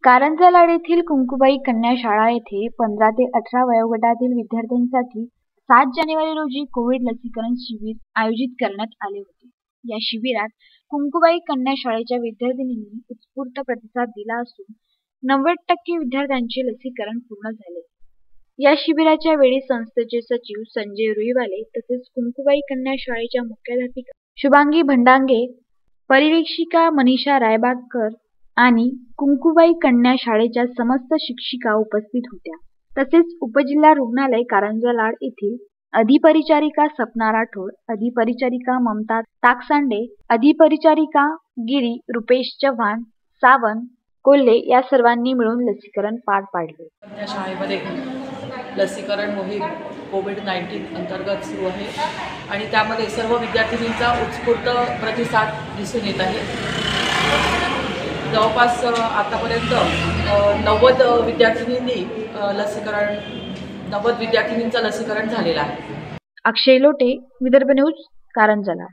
कारंजा लाड येथील कुंकुबाई कन्या शाळा येथे 15 ते 18 वयोगटातील विद्यार्थ्यांसाठी 7 जानेवारी रोजी कोविड लसीकरण शिबिर आयोजित करण्यात आले होते। या शिबिरात कुंकुबाई कन्या शाळेच्या विद्यार्थिनींनी उत्स्फूर्त प्रतिसाद दिला असून 90% विद्यार्थ्यांचे लसीकरण पूर्ण झाले। या शिबिराच्या वेळी संस्थेचे सचिव संजय रुईवाले तसेच कुंकुबाई कन्या शाळेच्या मुख्याध्यापिका शुभांगी भंडांगे, परिवीक्षिका मनीषा रायबागकर आणि कुंकुबाई कन्या शाळेच्या समस्त शिक्षिका उपस्थित होत्या। तसेच उपजिल्हा रुग्णालय कारंजा लाड येथील अधिपरिचारिका सपना राठोड, अधिपरिचारिका ममता टाकसांडे, अधिपरिचारिका गिरी रुपेश चव्हाण, सावंत, कोल्हे या सर्वांनी मिळून लसीकरण पार पाडले। कन्या शाळेमध्ये लसीकरण मोहीम कोविड-19 अंतर्गत सुरू आहे आणि त्यामध्ये सर्व विद्यार्थिनींचा उत्स्फूर्त प्रतिसाद दिसून येत आहे। जवळपास आतापर्यंत 90 विद्यार्थिनींचं लसीकरण झालेलं आहे। अक्षय लोटे, विदर्भ न्यूज, कारंजा लाड।